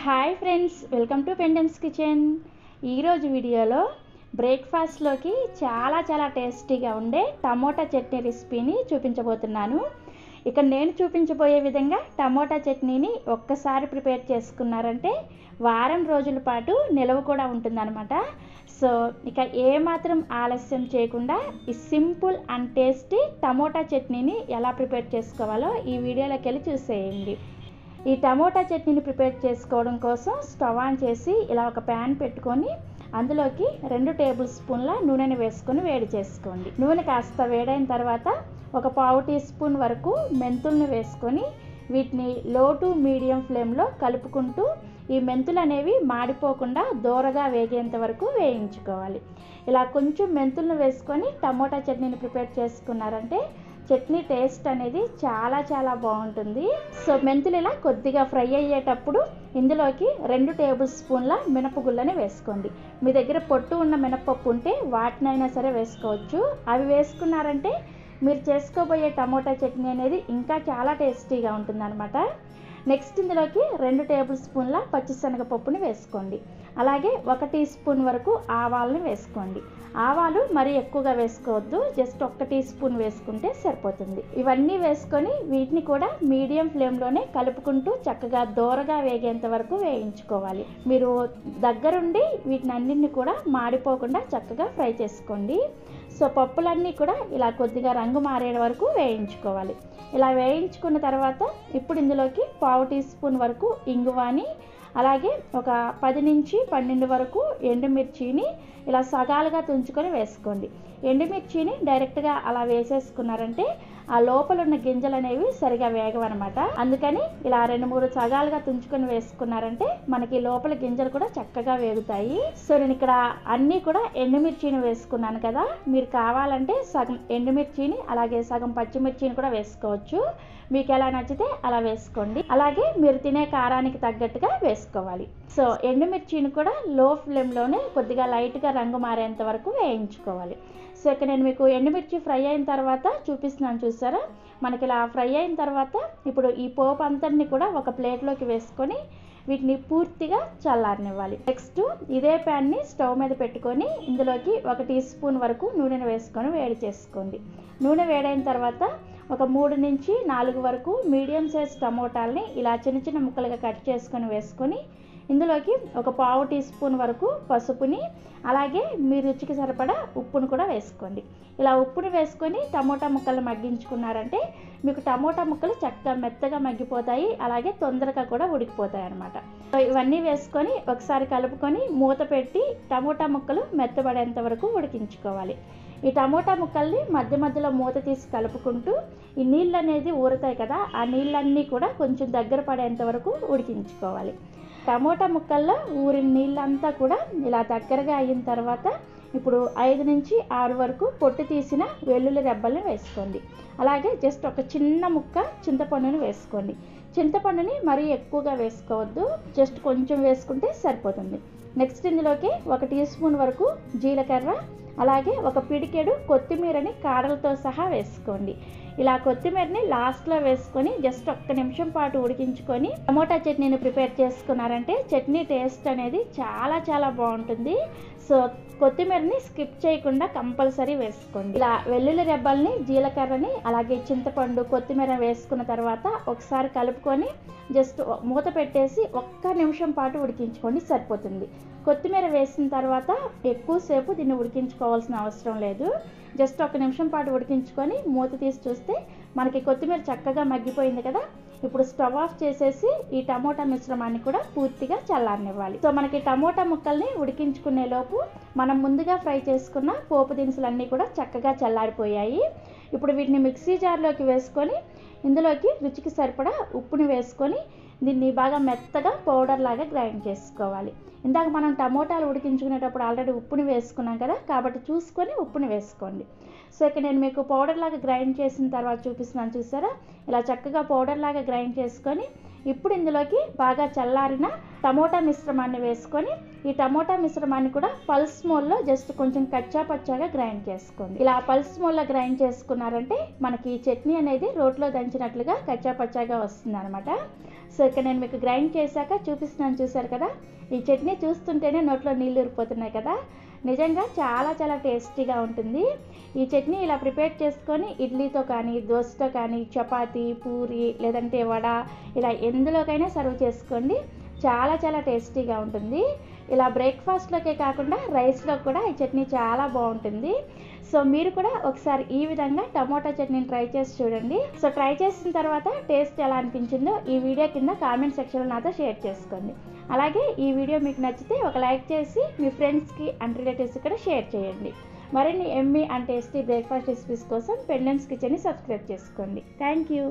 Hi friends, welcome to Pendems kitchen. ఈరోజు వీడియోలో బ్రేక్ఫాస్ట్లోకి చాలా టేస్టీగా ఉండే టమోటా చట్నీ రెసిపీని చూపించబోతున్నాను. ఇక నేను చూపించబోయే విధంగా టమోటా చట్నీని ఒక్కసారి ప్రిపేర్ చేసుకున్నారంటే వారం రోజుల పాటు నిలవ కూడా ఉంటుందన్నమాట. సో ఇక ఏమాత్రం ఆలస్యం చేయకుండా ఈ సింపుల్ అండ్ టేస్టీ టమోటా చట్నీని ఎలా ప్రిపేర్ చేసుకోవాలో ఈ వీడియోలోకి వెళ్ళి చూసేయండి. ఈ టమోటా చట్నీని ప్రిపేర్ చేసుకోవడం కోసం స్టవ్ ఆన్ చేసి ఇలా ఒక ప్యాన్ పెట్టుకొని అందులోకి 2 టేబుల్ స్పూన్ల నూనెని వేసుకొని వేడి చేసుకోండి. నూనె కాస్త వేడైన తర్వాత ఒక పావు టీ స్పూన్ వరకు మెంతుల్ని వేసుకొని వీటిని లో టు మీడియం ఫ్లేమ్లో కలుపుకుంటూ ఈ మెంతులు అనేవి మాడిపోకుండా దోరగా వేగేంత వరకు వేయించుకోవాలి. ఇలా కొంచెం మెంతులను వేసుకొని టమోటా చట్నీని ప్రిపేర్ చేసుకున్నారంటే చట్నీ టేస్ట్ అనేది చాలా బాగుంటుంది. సో మెంతులు ఇలా కొద్దిగా ఫ్రై అయ్యేటప్పుడు ఇందులోకి 2 టేబుల్ స్పూన్ల మినపగుళ్ళని వేసుకోండి. మీ దగ్గర పొట్టు ఉన్న మినపప్పు ఉంటే వాటినైనా సరే వేసుకోవచ్చు. అవి వేసుకున్నారంటే మీరు చేసుకోబోయే టమోటా చట్నీ అనేది ఇంకా చాలా టేస్టీగా ఉంటుందన్నమాట. నెక్స్ట్ ఇందులోకి 2 టేబుల్ స్పూన్ల పచ్చిశనగపప్పుని వేసుకోండి. అలాగే 1 టీ స్పూన్ వరకు ఆవాలని వేసుకోండి. ఆవాలు మరీ ఎక్కువగా వేసుకోవద్దు, జస్ట్ 1 టీ స్పూన్ వేసుకుంటే సరిపోతుంది. ఇవన్నీ వేసుకొని వీటిని కూడా మీడియం ఫ్లేమ్లోనే కలుపుకుంటూ చక్కగా దోరగా వేగేంత వరకు వేయించుకోవాలి. మీరు దగ్గరుండి వీటిని అన్నింటిని కూడా మాడిపోకుండా చక్కగా ఫ్రై చేసుకోండి. సో పప్పులన్నీ కూడా ఇలా కొద్దిగా రంగు మారే వరకు వేయించుకోవాలి. ఇలా వేయించుకున్న తర్వాత ఇప్పుడు ఇందులోకి పావు టీ స్పూన్ వరకు ఇంగువాని, అలాగే ఒక 10 నుంచి 12 వరకు ఎండుమిర్చిని ఇలా సగాలుగా తుంచుకొని వేసుకోండి. ఎండుమిర్చిని డైరెక్ట్గా అలా వేసేసుకున్నారంటే ఆ లోపల ఉన్న గింజలు అనేవి సరిగా వేగవన్నమాట. అందుకని ఇలా 2-3 సగాలుగా తుంచుకొని వేసుకున్నారంటే మనకి లోపల గింజలు కూడా చక్కగా వేగుతాయి. సో నేను ఇక్కడ అన్నీ కూడా ఎండుమిర్చిని వేసుకున్నాను కదా, మీరు కావాలంటే సగం ఎండుమిర్చిని అలాగే సగం పచ్చిమిర్చిని కూడా వేసుకోవచ్చు. మీకు ఎలా నచ్చితే అలా వేసుకోండి. అలాగే మీరు తినే కారానికి తగ్గట్టుగా వేసుకోవాలి. సో ఎండుమిర్చిని కూడా లో ఫ్లేమ్లోనే కొద్దిగా లైట్గా రంగు మారేంత వరకు వేయించుకోవాలి. సో ఇక్కడ నేను మీకు ఎండుమిర్చి ఫ్రై అయిన తర్వాత చూపిస్తున్నాను, చూసారా? మనకి ఇలా ఫ్రై అయిన తర్వాత ఇప్పుడు ఈ పోపు అంతటిని కూడా ఒక ప్లేట్లోకి వేసుకొని వీటిని పూర్తిగా చల్లారనివ్వాలి. నెక్స్ట్ ఇదే ప్యాన్ని స్టవ్ మీద పెట్టుకొని ఇందులోకి 1 టీ స్పూన్ వరకు నూనెను వేసుకొని వేడి చేసుకోండి. నూనె వేడైన తర్వాత ఒక 3 నుంచి 4 వరకు మీడియం సైజ్ టమోటాలని ఇలా చిన్న ముక్కలుగా కట్ చేసుకొని వేసుకొని ఇందులోకి ఒక పావు టీ స్పూన్ వరకు పసుపుని, అలాగే మీ రుచికి సరిపడా ఉప్పును కూడా వేసుకోండి. ఇలా ఉప్పుని వేసుకొని టమోటా ముక్కలు మగ్గించుకున్నారంటే మీకు టమోటా ముక్కలు చక్కగా మెత్తగా మగ్గిపోతాయి, అలాగే తొందరగా కూడా ఉడికిపోతాయి అన్నమాట. ఇవన్నీ వేసుకొని ఒకసారి కలుపుకొని మూత పెట్టి టమోటా ముక్కలు మెత్తబడేంత వరకు ఉడికించుకోవాలి. ఈ టమోటా ముక్కల్ని మధ్యలో మూత తీసి కలుపుకుంటూ ఈ నీళ్ళు అనేది ఊరుతాయి కదా, ఆ నీళ్ళన్నీ కూడా కొంచెం దగ్గర పడేంత వరకు ఉడికించుకోవాలి. టమోటా ముక్కల్లో ఊరిన నీళ్ళంతా కూడా ఇలా దగ్గరగా అయిన తర్వాత ఇప్పుడు 5 నుంచి 6 వరకు పొట్టు తీసిన వెల్లుల్లి రెబ్బల్ని వేసుకోండి. అలాగే జస్ట్ ఒక చిన్న ముక్క చింతపండుని వేసుకోండి. చింతపండుని మరీ ఎక్కువగా వేసుకోవద్దు, జస్ట్ కొంచెం వేసుకుంటే సరిపోతుంది. నెక్స్ట్ ఇందులోకి 1 టీ స్పూన్ వరకు జీలకర్ర, అలాగే ఒక పిడికెడు కొత్తిమీరని కాడలతో సహా వేసుకోండి. ఇలా కొత్తిమీరని లాస్ట్లో వేసుకొని జస్ట్ 1 నిమిషం పాటు ఉడికించుకొని టమోటా చట్నీని ప్రిపేర్ చేసుకున్నారంటే చట్నీ టేస్ట్ అనేది చాలా బాగుంటుంది. సో కొత్తిమీరని స్కిప్ చేయకుండా కంపల్సరీ వేసుకోండి. ఇలా వెల్లుల్లి రెబ్బల్ని, జీలకర్రని, అలాగే చింతపండు, కొత్తిమీర వేసుకున్న తర్వాత ఒకసారి కలుపుకొని జస్ట్ మూత పెట్టేసి 1 నిమిషం పాటు ఉడికించుకోండి, సరిపోతుంది. కొత్తిమీర వేసిన తర్వాత ఎక్కువసేపు దీన్ని ఉడికించుకోవాల్సిన అవసరం లేదు. జస్ట్ 1 నిమిషం పాటు ఉడికించుకొని మూత తీసి చూస్తే మనకి కొత్తిమీర చక్కగా మగ్గిపోయింది కదా. ఇప్పుడు స్టవ్ ఆఫ్ చేసేసి ఈ టమోటా మిశ్రమాన్ని కూడా పూర్తిగా చల్లారనివ్వాలి. సో మనకి టమోటా ముక్కల్ని ఉడికించుకునే లోపు మనం ముందుగా ఫ్రై చేసుకున్న పోపు దినుసులన్నీ కూడా చక్కగా చల్లారిపోయాయి. ఇప్పుడు వీటిని మిక్సీ జార్లోకి వేసుకొని ఇందులోకి రుచికి సరిపడా ఉప్పుని వేసుకొని దీన్ని బాగా మెత్తగా పౌడర్ లాగా గ్రైండ్ చేసుకోవాలి. ఇందాక మనం టమోటాలు ఉడికించుకునేటప్పుడు ఆల్రెడీ ఉప్పుని వేసుకున్నాం కదా, కాబట్టి చూసుకొని ఉప్పుని వేసుకోండి. సో ఇక్కడ నేను మీకు పౌడర్ లాగా గ్రైండ్ చేసిన తర్వాత చూపిస్తున్నాను, చూసారా? ఇలా చక్కగా పౌడర్ లాగా గ్రైండ్ చేసుకొని ఇప్పుడు ఇందులోకి బాగా చల్లారిన టమోటా మిశ్రమాన్ని వేసుకొని ఈ టమోటా మిశ్రమాన్ని కూడా పల్స్ మోడ్లో జస్ట్ కొంచెం కచ్చా పచ్చాగా గ్రైండ్ చేసుకోండి. ఇలా పల్స్ మోడ్లో గ్రైండ్ చేసుకున్నారంటే మనకి ఈ చట్నీ అనేది రోట్లో దంచినట్లుగా కచ్చా పచ్చాగా వస్తుంది అనమాట. సో ఇక్కడ నేను మీకు గ్రైండ్ చేశాక చూపిస్తున్నాను, చూసారు కదా. ఈ చట్నీ చూస్తుంటేనే నోట్లో నీళ్ళు ఊరిపోతున్నాయి కదా. నిజంగా చాలా చాలా టేస్టీగా ఉంటుంది. ఈ చట్నీ ఇలా ప్రిపేర్ చేసుకొని ఇడ్లీతో కానీ, దోశతో కానీ, చపాతీ, పూరి లేదంటే వడ ఇలా ఎందులోకైనా సర్వ్ చేసుకోండి. చాలా చాలా టేస్టీగా ఉంటుంది. ఇలా బ్రేక్ఫాస్ట్లోకే కాకుండా రైస్లో కూడా ఈ చట్నీ చాలా బాగుంటుంది. సో మీరు కూడా ఒకసారి ఈ విధంగా టమోటా చట్నీని ట్రై చేసి చూడండి. సో ట్రై చేసిన తర్వాత టేస్ట్ ఎలా అనిపించిందో ఈ వీడియో కింద కామెంట్ సెక్షన్లో నాతో షేర్ చేసుకోండి. అలాగే ఈ వీడియో మీకు నచ్చితే ఒక లైక్ చేసి మీ ఫ్రెండ్స్కి అండ్ రిలేటివ్స్కి కూడా షేర్ చేయండి. మరిన్ని Emmy and tasty breakfast recipes కోసం పెండెమ్స్ కిచెన్ని సబ్స్క్రైబ్ చేసుకోండి. Thank you.